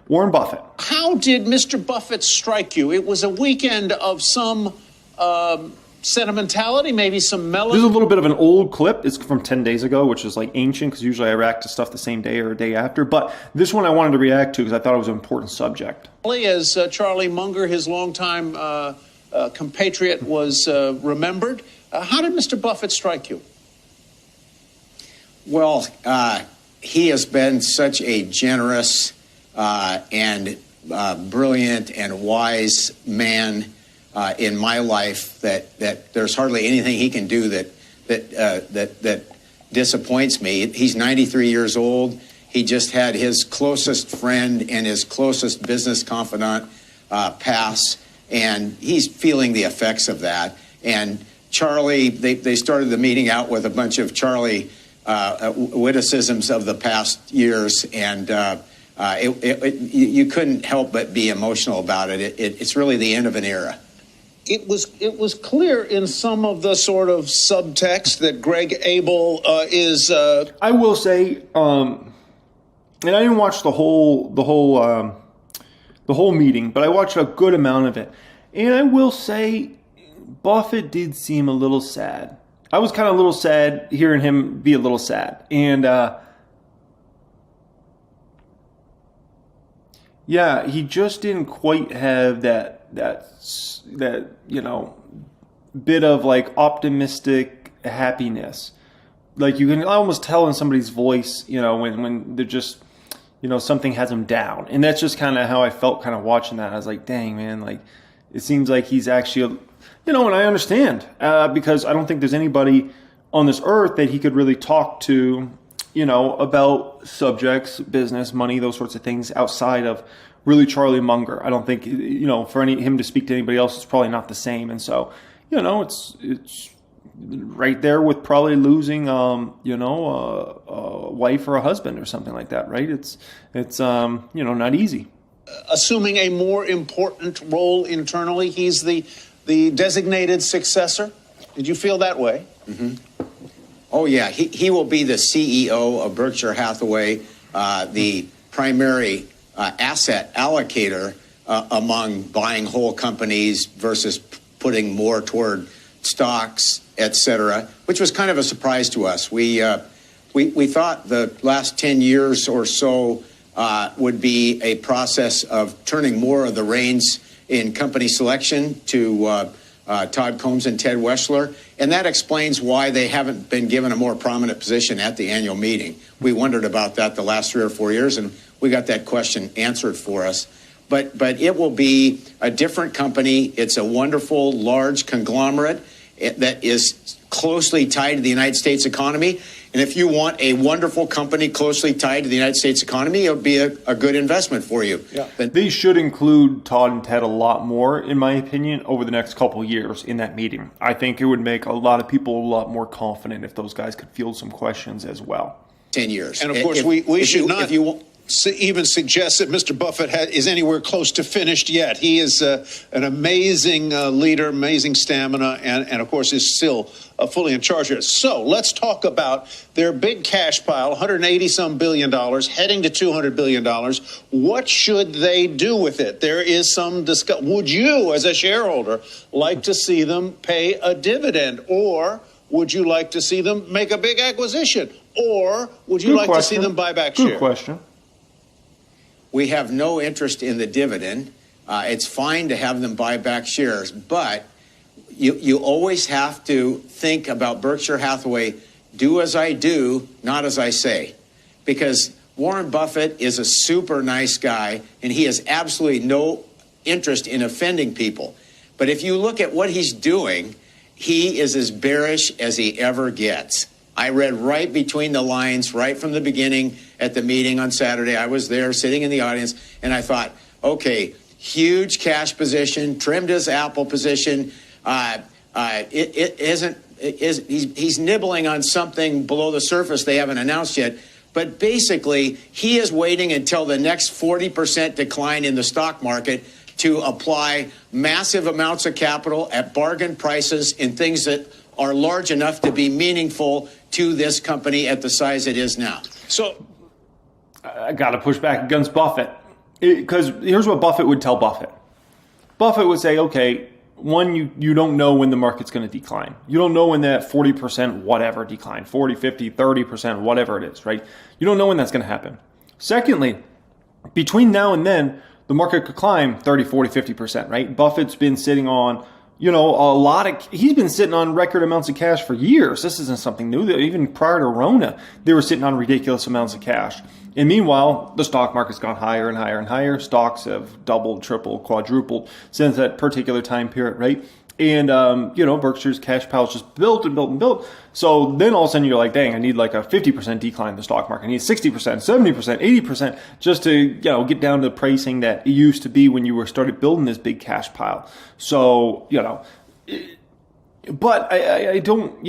Warren Buffett. How did Mr. Buffett strike you? It was a weekend of some sentimentality, maybe some melody. This is a little bit of an old clip. It's from 10 days ago, which is like ancient because usually I react to stuff the same day or a day after. But this one I wanted to react to because I thought it was an important subject. As Charlie Munger, his longtime compatriot, was remembered. How did Mr. Buffett strike you? Well, he has been such a generous and brilliant and wise man in my life that there's hardly anything he can do that disappoints me. He's 93 years old. He just had his closest friend and his closest business confidant pass, and he's feeling the effects of that. And Charlie, they started the meeting out with a bunch of Charlie witticisms of the past years, and you couldn't help but be emotional about it. It's really the end of an era. It was clear in some of the sort of subtext that Greg Abel is. I will say, and I didn't watch the whole meeting, but I watched a good amount of it, and I will say, Buffett did seem a little sad. I was kind of a little sad hearing him be a little sad, and yeah, he just didn't quite have that bit of like optimistic happiness. Like you can almost tell in somebody's voice, when they're just, something has him down. And that's just kind of how I felt kind of watching that. I was like, dang, man, like it seems like he's actually, and I understand because I don't think there's anybody on this earth that he could really talk to, about subjects, business, money, those sorts of things outside of really Charlie Munger. I don't think, for him to speak to anybody else is probably not the same. And so, it's right there with probably losing, a wife or a husband or something like that, right? It's not easy. Assuming a more important role internally, he's the designated successor. Did you feel that way? Mm-hmm. Oh, yeah. He will be the CEO of Berkshire Hathaway, the primary asset allocator among buying whole companies versus putting more toward stocks, et cetera, which was kind of a surprise to us. We thought the last 10 years or so would be a process of turning more of the reins in company selection to Todd Combs and Ted Weschler, and that explains why they haven't been given a more prominent position at the annual meeting. We wondered about that the last 3 or 4 years, and we got that question answered for us. But it will be a different company. It's a wonderful, large conglomerate that is closely tied to the United States economy. And if you want a wonderful company closely tied to the United States economy, it'll be a good investment for you. Yeah. They should include Todd and Ted a lot more, in my opinion, over the next couple of years in that meeting. I think it would make a lot of people a lot more confident if those guys could field some questions as well. 10 years. And of course, we should not even suggest that Mr. Buffett is anywhere close to finished yet. He is an amazing leader, amazing stamina, and of course is still fully in charge here. So let's talk about their big cash pile, $180-some billion, heading to $200 billion. What should they do with it? There is some discussion. Would you, as a shareholder, like to see them pay a dividend, or would you like to see them make a big acquisition, or would you like to see them buy back shares? Good question. We have no interest in the dividend. It's fine to have them buy back shares, but you always have to think about Berkshire Hathaway, do as I do, not as I say. Because Warren Buffett is a super nice guy, and he has absolutely no interest in offending people. But if you look at what he's doing, he is as bearish as he ever gets. I read right between the lines, right from the beginning at the meeting on Saturday. I was there sitting in the audience, and I thought, okay, huge cash position, trimmed his Apple position. He's nibbling on something below the surface they haven't announced yet. But basically, he is waiting until the next 40% decline in the stock market to apply massive amounts of capital at bargain prices in things that are large enough to be meaningful to this company at the size it is now. So I got to push back against Buffett. Because here's what Buffett would tell Buffett. Buffett would say, okay, one, you don't know when the market's going to decline. You don't know when that 40% whatever decline, 40, 50, 30%, whatever it is, right? You don't know when that's going to happen. Secondly, between now and then, the market could climb 30, 40, 50%, right? Buffett's been sitting on, he's been sitting on record amounts of cash for years. This isn't something new. Even prior to Rona, they were sitting on ridiculous amounts of cash. And meanwhile, the stock market's gone higher and higher and higher. Stocks have doubled, tripled, quadrupled since that particular time period, right? And, Berkshire's cash pile's just built and built and built. So then all of a sudden you're like, dang, I need like a 50% decline in the stock market. I need 60%, 70%, 80% just to, get down to the pricing that it used to be when you started building this big cash pile. So, but I don't,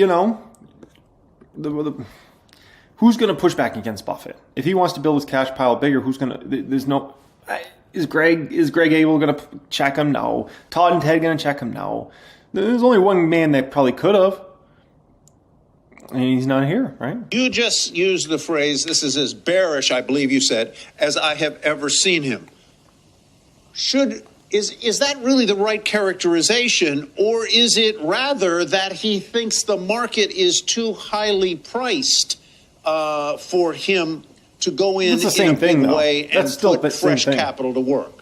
who's going to push back against Buffett? If he wants to build his cash pile bigger, is Greg Abel going to check him? No. Todd and Ted going to check him? No. There's only one man that probably could have, and he's not here, right? You just used the phrase, this is as bearish, I believe you said, as I have ever seen him. Is that really the right characterization, or is it rather that he thinks the market is too highly priced for him to go in a big way and put fresh capital to work?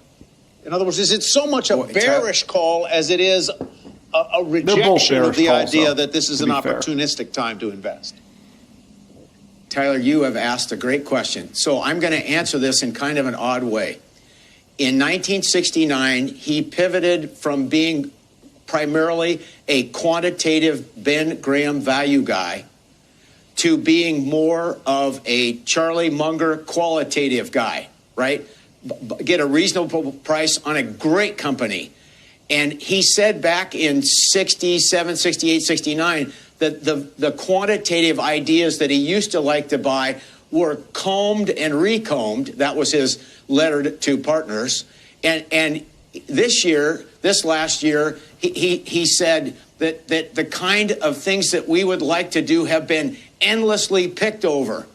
In other words, is it so much a bearish call as it is a rejection of the idea that this is an opportunistic time to invest? Tyler, you have asked a great question. So I'm going to answer this in kind of an odd way. In 1969, he pivoted from being primarily a quantitative Ben Graham value guy to being more of a Charlie Munger qualitative guy, right? Get a reasonable price on a great company. And he said back in 67, 68, 69 that the quantitative ideas that he used to like to buy were combed and recombed. That was his letter to partners. And this last year, he said that the kind of things that we would like to do have been endlessly picked over.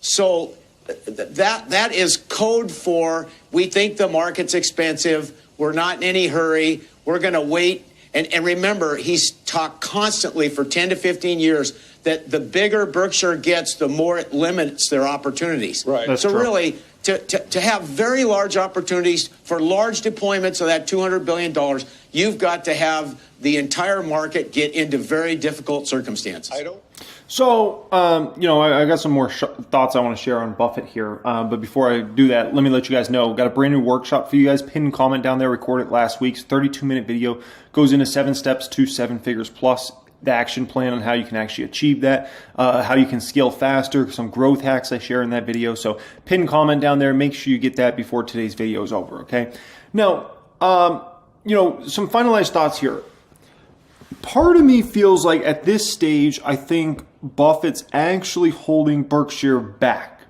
So that is code for, we think the market's expensive. We're not in any hurry. We're going to wait. And remember, he's talked constantly for 10 to 15 years that the bigger Berkshire gets, the more it limits their opportunities. Right. That's so true. Really, to have very large opportunities for large deployments of that $200 billion, you've got to have the entire market get into very difficult circumstances. So, I got some more thoughts I want to share on Buffett here. But before I do that, let me let you guys know, got a brand new workshop for you guys. Pin comment down there, recorded last week's 32-minute video. Goes into 7 steps to 7 figures plus, the action plan on how you can actually achieve that, how you can scale faster, some growth hacks I share in that video. So pin comment down there. Make sure you get that before today's video is over, okay? Now, some finalized thoughts here. Part of me feels like at this stage, I think Buffett's actually holding Berkshire back.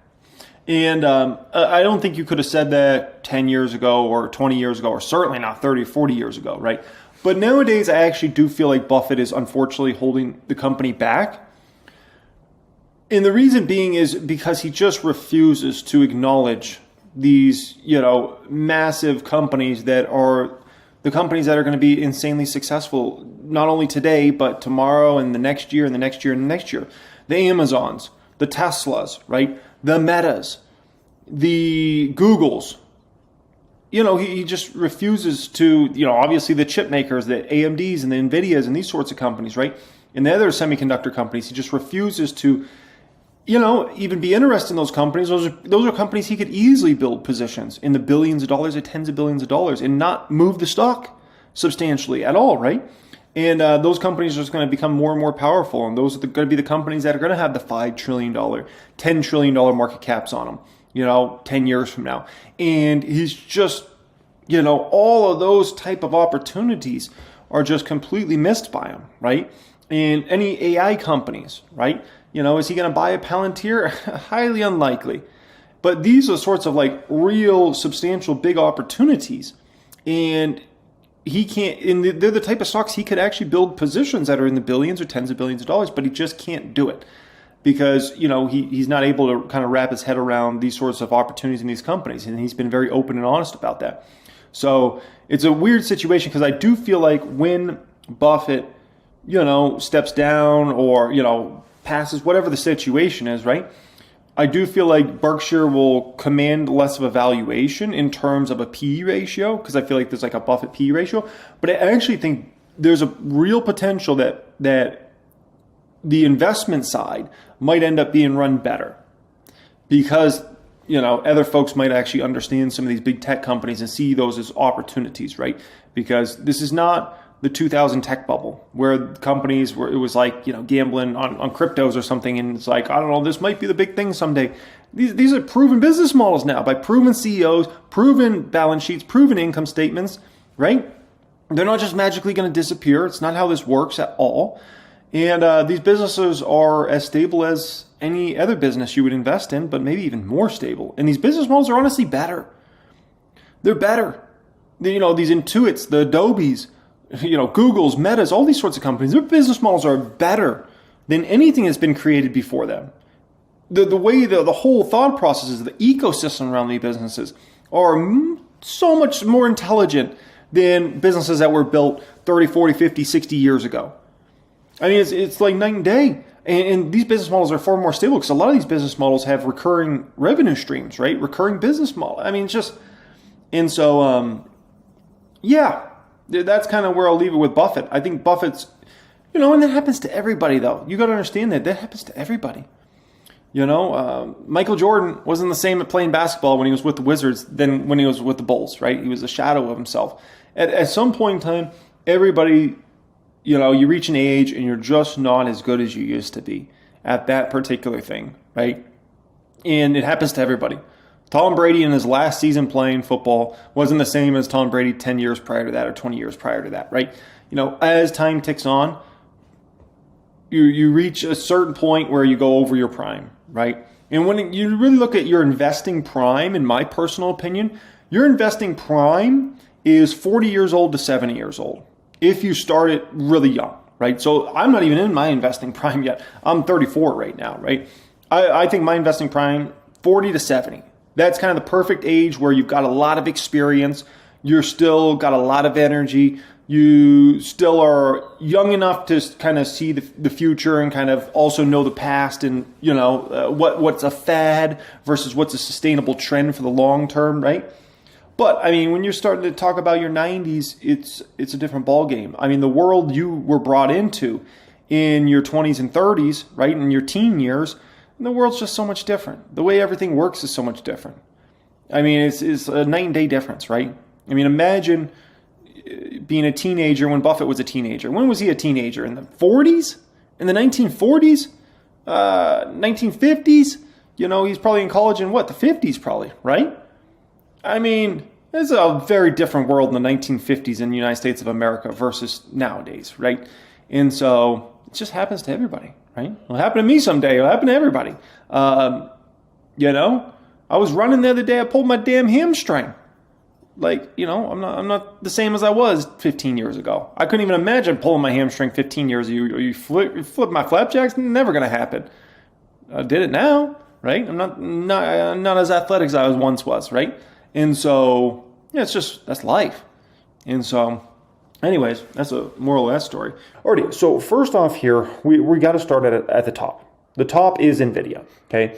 And I don't think you could have said that 10 years ago or 20 years ago, or certainly not 30 or 40 years ago, right? But nowadays, I actually do feel like Buffett is unfortunately holding the company back. And the reason being is because he just refuses to acknowledge these, massive companies that are the companies that are going to be insanely successful, not only today, but tomorrow and the next year and the next year and the next year. The Amazons, the Teslas, right? The Metas, the Googles. He just refuses to, obviously the chip makers, the AMDs and the NVIDIAs and these sorts of companies, right? And the other semiconductor companies, he just refuses to, even be interested in those companies. Those are companies he could easily build positions in the billions of dollars or tens of billions of dollars and not move the stock substantially at all, right? And those companies are just going to become more and more powerful. And those are going to be the companies that are going to have the $5 trillion, $10 trillion market caps on them, 10 years from now. And he's just, all of those type of opportunities are just completely missed by him, right? And any AI companies, right? Is he going to buy a Palantir? Highly unlikely. But these are sorts of like real substantial big opportunities. And he can't, and they're the type of stocks he could actually build positions that are in the billions or tens of billions of dollars, but he just can't do it. because, he's not able to kind of wrap his head around these sorts of opportunities in these companies. And he's been very open and honest about that. So it's a weird situation, because I do feel like when Buffett, steps down or, passes, whatever the situation is, right? I do feel like Berkshire will command less of a valuation in terms of a PE ratio, because I feel like there's like a Buffett PE ratio. But I actually think there's a real potential that the investment side might end up being run better, because other folks might actually understand some of these big tech companies and see those as opportunities, right? Because this is not the 2000 tech bubble where companies were, it was like, gambling on cryptos or something. And it's like, I don't know, this might be the big thing someday. These are proven business models now by proven CEOs, proven balance sheets, proven income statements, right? They're not just magically going to disappear. It's not how this works at all. And these businesses are as stable as any other business you would invest in, but maybe even more stable. And these business models are honestly better. They're better. These Intuits, the Adobes, Google's, Meta's, all these sorts of companies, their business models are better than anything that's been created before them. The way the whole thought processes, the ecosystem around these businesses are so much more intelligent than businesses that were built 30, 40, 50, 60 years ago. I mean, it's like night and day. And these business models are far more stable, because a lot of these business models have recurring revenue streams, right? Recurring business model. I mean, it's just, and so, that's kind of where I'll leave it with Buffett. I think Buffett's, and that happens to everybody, though. You got to understand that happens to everybody. Michael Jordan wasn't the same at playing basketball when he was with the Wizards than when he was with the Bulls, right? He was a shadow of himself. At some point in time, everybody, you reach an age and you're just not as good as you used to be at that particular thing, right? And it happens to everybody. Tom Brady in his last season playing football wasn't the same as Tom Brady 10 years prior to that or 20 years prior to that, right? As time ticks on, you reach a certain point where you go over your prime, right? And when you really look at your investing prime, in my personal opinion, your investing prime is 40 years old to 70 years old if you start it really young, right? So I'm not even in my investing prime yet. I'm 34 right now, right? I think my investing prime, 40 to 70. That's kind of the perfect age where you've got a lot of experience. You're still got a lot of energy. You still are young enough to kind of see the future and kind of also know the past and, what's a fad versus what's a sustainable trend for the long term, right? But, I mean, when you're starting to talk about your 90s, it's a different ballgame. I mean, the world you were brought into in your 20s and 30s, right, in your teen years, and the world's just so much different. The way everything works is so much different. I mean, it's a night and day difference, right? I mean, imagine being a teenager when Buffett was a teenager. When was he a teenager? In the 40s? In the 1940s? 1950s? He's probably in college in the 50s probably, right? I mean, it's a very different world in the 1950s in the United States of America versus nowadays, right? And so it just happens to everybody, right? It'll happen to me someday. It'll happen to everybody. I was running the other day. I pulled my damn hamstring. I'm not the same as I was 15 years ago. I couldn't even imagine pulling my hamstring 15 years ago. You flip my flapjacks? Never going to happen. I did it now, right? I'm not as athletic as I once was, right? And so, that's life. And so, anyways, that's a moral of that story. Alrighty, so first off here, we got to start at the top. The top is NVIDIA, okay?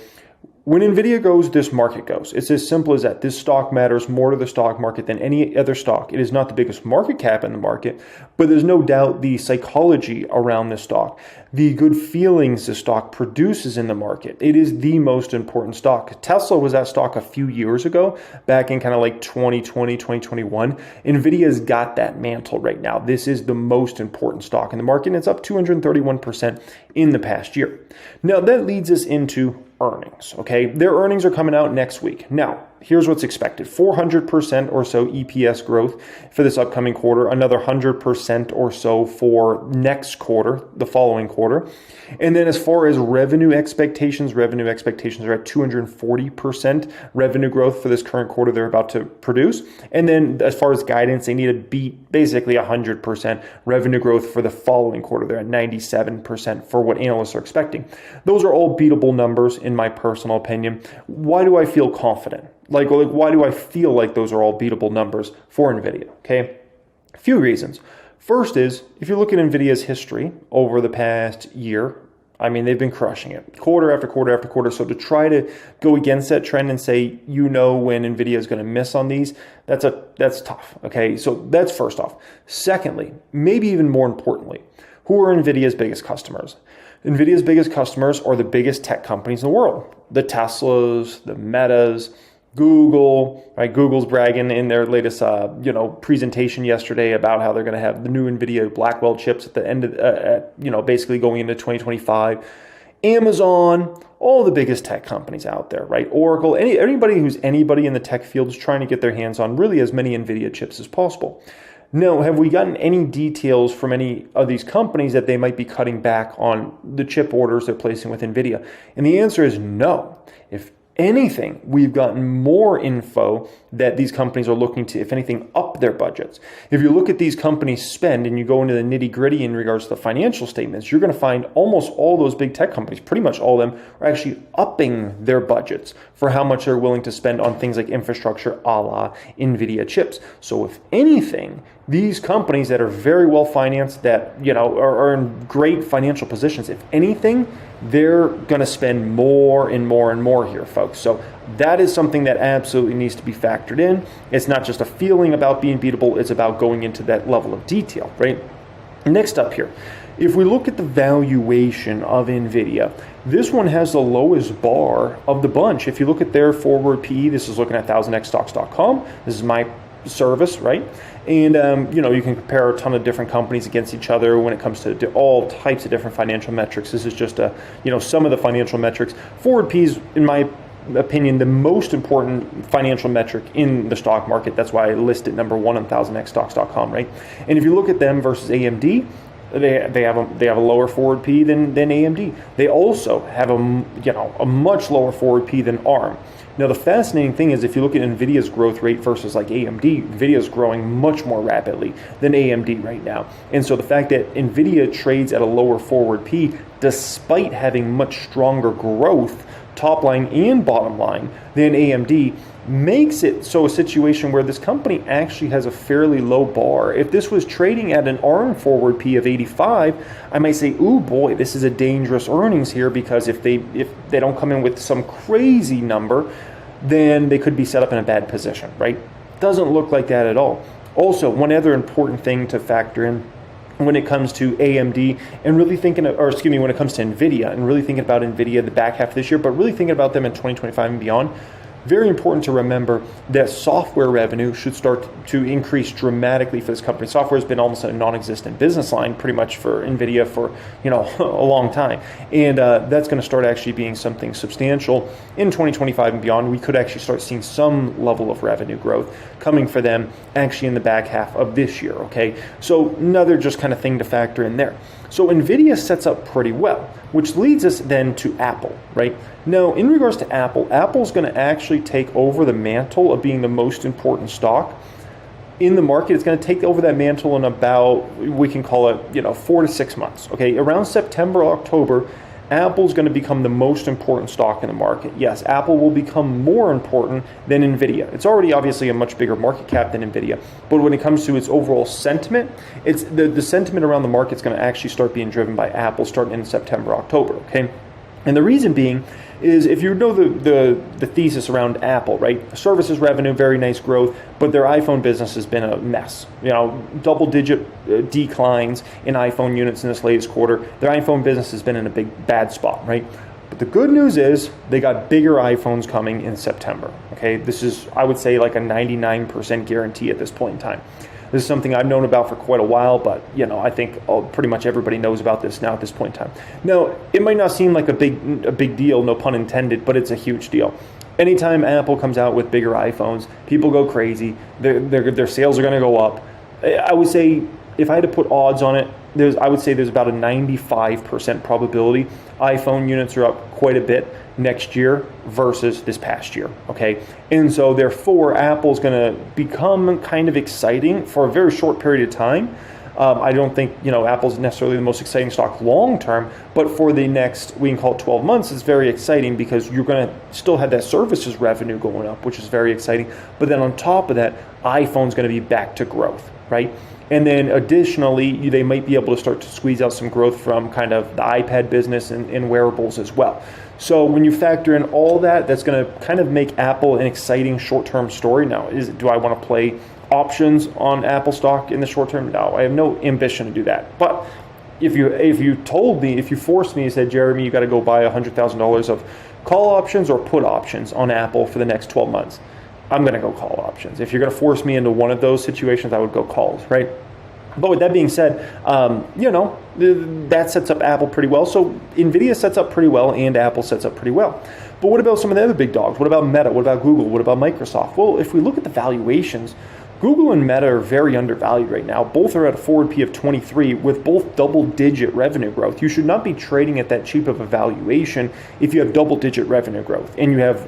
When NVIDIA goes, this market goes. It's as simple as that. This stock matters more to the stock market than any other stock. It is not the biggest market cap in the market, but there's no doubt the psychology around this stock, the good feelings the stock produces in the market. It is the most important stock. Tesla was that stock a few years ago, back in kind of like 2020, 2021. NVIDIA's got that mantle right now. This is the most important stock in the market, and it's up 231% in the past year. Now, that leads us into earnings, okay? Their earnings are coming out next week. Now, here's what's expected. 400% or so EPS growth for this upcoming quarter, another 100% or so for next quarter, the following quarter. And then as far as revenue expectations are at 240% revenue growth for this current quarter they're about to produce. And then as far as guidance, they need to beat basically 100% revenue growth for the following quarter. They're at 97% for what analysts are expecting. Those are all beatable numbers in my personal opinion. Why do I feel confident? Like why do I feel like those are all beatable numbers for NVIDIA? Okay, a few reasons. First is, if you look at NVIDIA's history over the past year, I mean, they've been crushing it quarter after quarter after quarter. So to try to go against that trend and say, when NVIDIA is going to miss on these, that's tough. Okay, so that's first off. Secondly, maybe even more importantly, who are NVIDIA's biggest customers? NVIDIA's biggest customers are the biggest tech companies in the world. The Teslas, the Metas, Google, right? Google's bragging in their latest, presentation yesterday about how they're going to have the new NVIDIA Blackwell chips at the end of, basically going into 2025. Amazon, all the biggest tech companies out there, right? Oracle, anybody who's anybody in the tech field is trying to get their hands on really as many NVIDIA chips as possible. Now, have we gotten any details from any of these companies that they might be cutting back on the chip orders they're placing with NVIDIA? And the answer is no. If anything, we've gotten more info that these companies are looking to, if anything, up their budgets. If you look at these companies' spend and you go into the nitty-gritty in regards to the financial statements, you're going to find almost all those big tech companies, pretty much all of them, are actually upping their budgets for how much they're willing to spend on things like infrastructure a la NVIDIA chips. So if anything, these companies that are very well financed, that are in great financial positions, if anything, they're going to spend more and more and more here, folks. So that is something that absolutely needs to be factored in. It's not just a feeling about being beatable, it's about going into that level of detail, right? Next up here, if we look at the valuation of NVIDIA, this one has the lowest bar of the bunch. If you look at their forward PE, this is looking at 1000xstocks.com. This is my service, right? And, you can compare a ton of different companies against each other when it comes to all types of different financial metrics. This is just some of the financial metrics. Forward P is, in my opinion, the most important financial metric in the stock market. That's why I list it number one on 1000xstocks.com, right? And if you look at them versus AMD, they have a lower forward P than AMD. They also have a much lower forward P than ARM. Now, the fascinating thing is if you look at NVIDIA's growth rate versus like AMD, NVIDIA is growing much more rapidly than AMD right now. And so the fact that NVIDIA trades at a lower forward P, despite having much stronger growth, top line and bottom line, than AMD, makes it so a situation where this company actually has a fairly low bar. If this was trading at an ARM forward P of 85, I might say, ooh boy, this is a dangerous earnings here, because if they don't come in with some crazy number, then they could be set up in a bad position, right? Doesn't look like that at all. Also, one other important thing to factor in when it comes to AMD and really thinking, when it comes to NVIDIA and really thinking about NVIDIA the back half of this year, but really thinking about them in 2025 and beyond, very important to remember that software revenue should start to increase dramatically for this company. Software has been almost a non-existent business line pretty much for NVIDIA for a long time. And that's going to start actually being something substantial in 2025 and beyond. We could actually start seeing some level of revenue growth coming for them actually in the back half of this year, okay? So another just kind of thing to factor in there. So NVIDIA sets up pretty well, which leads us then to Apple, right? Now, in regards to Apple, Apple's going to actually take over the mantle of being the most important stock in the market. It's going to take over that mantle in about, we can call it, 4 to 6 months, okay? Around September, October, Apple's going to become the most important stock in the market. Yes, Apple will become more important than NVIDIA. It's already obviously a much bigger market cap than NVIDIA, but when it comes to its overall sentiment, it's the sentiment around the market is going to actually start being driven by Apple starting in September, October, okay? And the reason being is, if you know the thesis around Apple, right? Services revenue, very nice growth, but their iPhone business has been a mess. Double-digit declines in iPhone units in this latest quarter. Their iPhone business has been in a big bad spot, right? But the good news is they got bigger iPhones coming in September, okay? This is, I would say, like a 99% guarantee at this point in time. This is something I've known about for quite a while, but I think pretty much everybody knows about this now at this point in time. Now, it might not seem like a big deal, no pun intended, but it's a huge deal. Anytime Apple comes out with bigger iPhones, people go crazy. Their sales are going to go up. I would say, if I had to put odds on it, I would say there's about a 95% probability iPhone units are up quite a bit next year versus this past year, okay? And so therefore, Apple's going to become kind of exciting for a very short period of time. I don't think, Apple's necessarily the most exciting stock long term, but for the next, we can call it 12 months, it's very exciting because you're going to still have that services revenue going up, which is very exciting. But then on top of that, iPhone's going to be back to growth, right? And then additionally, they might be able to start to squeeze out some growth from kind of the iPad business and wearables as well. So when you factor in all that, that's going to kind of make Apple an exciting short-term story. Now, do I want to play options on Apple stock in the short term? No, I have no ambition to do that. But if you forced me and said, Jeremy, you got to go buy $100,000 of call options or put options on Apple for the next 12 months, I'm going to go call options. If you're going to force me into one of those situations, I would go calls, right? But with that being said, that sets up Apple pretty well. So NVIDIA sets up pretty well and Apple sets up pretty well. But what about some of the other big dogs? What about Meta? What about Google? What about Microsoft? Well, if we look at the valuations, Google and Meta are very undervalued right now. Both are at a forward P of 23 with both double-digit revenue growth. You should not be trading at that cheap of a valuation if you have double-digit revenue growth and you have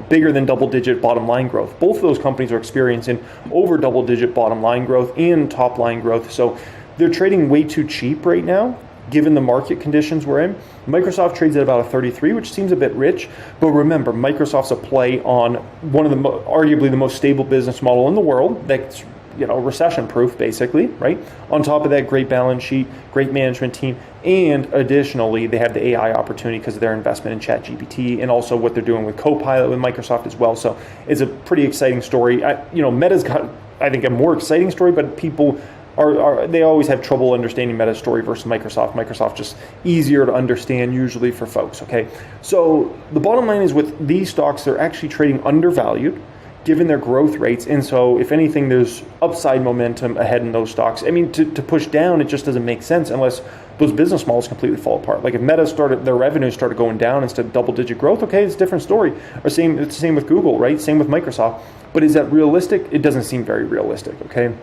bigger than double-digit bottom line growth. Both of those companies are experiencing over double-digit bottom line growth and top line growth. So they're trading way too cheap right now, given the market conditions we're in. Microsoft trades at about a 33, which seems a bit rich. But remember, Microsoft's a play on one of the arguably the most stable business model in the world. That's recession-proof, basically, right? On top of that, great balance sheet, great management team, and additionally, they have the AI opportunity because of their investment in ChatGPT and also what they're doing with Copilot with Microsoft as well. So it's a pretty exciting story. Meta's got, I think, a more exciting story, but people they always have trouble understanding Meta's story versus Microsoft. Microsoft just easier to understand usually for folks, okay? So the bottom line is with these stocks, they're actually trading undervalued given their growth rates. And so if anything, there's upside momentum ahead in those stocks. I mean, to push down, it just doesn't make sense unless those business models completely fall apart. Like if Meta their revenue started going down instead of double-digit growth, okay, it's a different story. Or it's the same with Google, right? Same with Microsoft. But is that realistic? It doesn't seem very realistic, okay?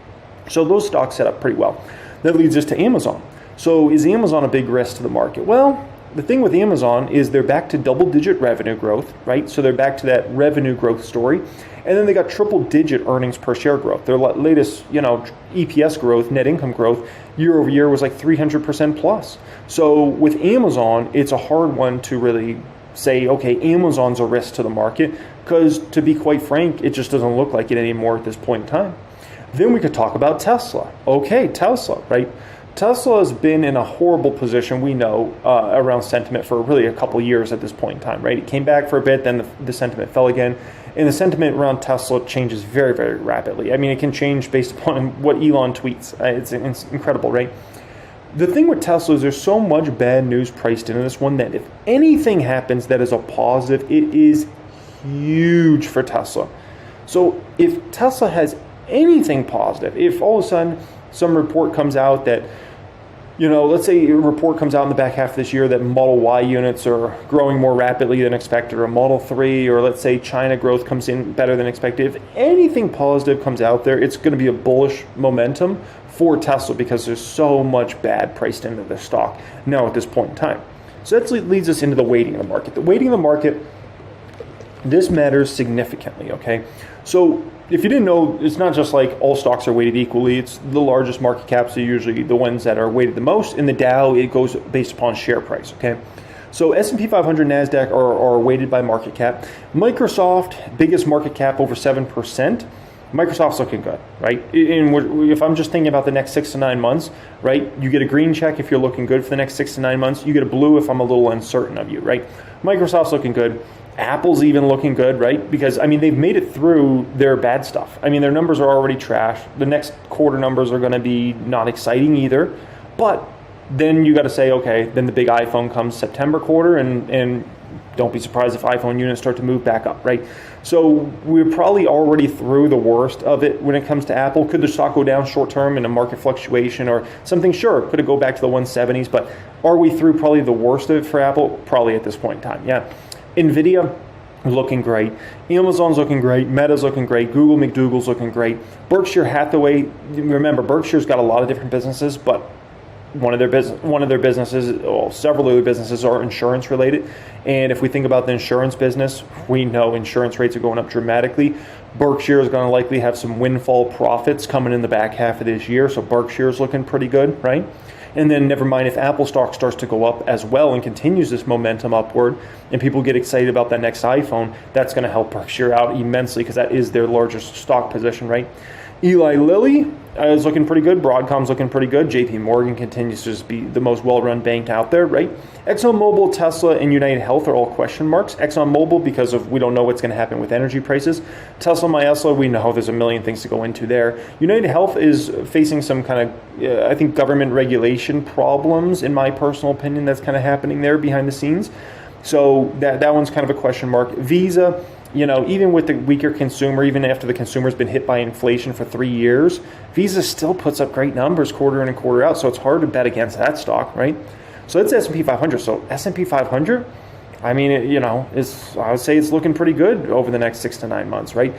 So those stocks set up pretty well. That leads us to Amazon. So is Amazon a big risk to the market? Well, the thing with Amazon is they're back to double-digit revenue growth, right? So they're back to that revenue growth story. And then they got triple-digit earnings per share growth. Their latest, EPS growth, net income growth, year over year was like 300% plus. So with Amazon, it's a hard one to really say, okay, Amazon's a risk to the market, because to be quite frank, it just doesn't look like it anymore at this point in time. Then we could talk about Tesla. Okay, Tesla, right? Tesla has been in a horrible position, we know, around sentiment for really a couple years at this point in time, right? It came back for a bit, then the sentiment fell again. And the sentiment around Tesla changes very, very rapidly. I mean, it can change based upon what Elon tweets. It's incredible, right? The thing with Tesla is there's so much bad news priced into this one that if anything happens that is a positive, it is huge for Tesla. So if Tesla has anything positive, if all of a sudden some report comes out that, let's say a report comes out in the back half of this year that Model Y units are growing more rapidly than expected, or Model 3, or let's say China growth comes in better than expected. If anything positive comes out there, it's going to be a bullish momentum for Tesla because there's so much bad priced into the stock now at this point in time. So that leads us into the weighting of the market. The weighting of the market, this matters significantly, okay? So if you didn't know, it's not just like all stocks are weighted equally. It's the largest market caps are usually the ones that are weighted the most. In the Dow, it goes based upon share price, okay? So S&P 500, NASDAQ are weighted by market cap. Microsoft, biggest market cap, over 7%. Microsoft's looking good, right? And if I'm just thinking about the next 6 to 9 months, right? You get a green check if you're looking good for the next 6 to 9 months. You get a blue if I'm a little uncertain of you, right? Microsoft's looking good. Apple's even looking good, right? Because, they've made it through their bad stuff. Their numbers are already trash. The next quarter numbers are going to be not exciting either. But then you got to say, okay, then the big iPhone comes September quarter, and don't be surprised if iPhone units start to move back up, right? So we're probably already through the worst of it when it comes to Apple. Could the stock go down short term in a market fluctuation or something? Sure. Could it go back to the 170s? But are we through probably the worst of it for Apple? Probably at this point in time, yeah. NVIDIA, looking great. Amazon's looking great. Meta's looking great. Google McDougal's looking great. Berkshire Hathaway, remember, Berkshire's got a lot of different businesses, but one of their businesses, well, several of their businesses are insurance related. And if we think about the insurance business, we know insurance rates are going up dramatically. Berkshire is going to likely have some windfall profits coming in the back half of this year, so Berkshire is looking pretty good, right? And then never mind if Apple stock starts to go up as well and continues this momentum upward, and people get excited about that next iPhone, that's going to help Berkshire out immensely because that is their largest stock position, right? Eli Lilly is looking pretty good. Broadcom's looking pretty good. JP Morgan continues to just be the most well-run bank out there, right? ExxonMobil, Tesla, and United Health are all question marks. ExxonMobil because of we don't know what's going to happen with energy prices. Tesla, Myesla, we know there's a million things to go into there. United Health is facing some kind of, I think, government regulation problems, in my personal opinion, that's kind of happening there behind the scenes. So that one's kind of a question mark. Visa, even with the weaker consumer, even after the consumer's been hit by inflation for 3 years, Visa still puts up great numbers quarter in and quarter out. So it's hard to bet against that stock, right? So that's S&P 500. So S&P 500, I mean, I would say it's looking pretty good over the next 6 to 9 months, right?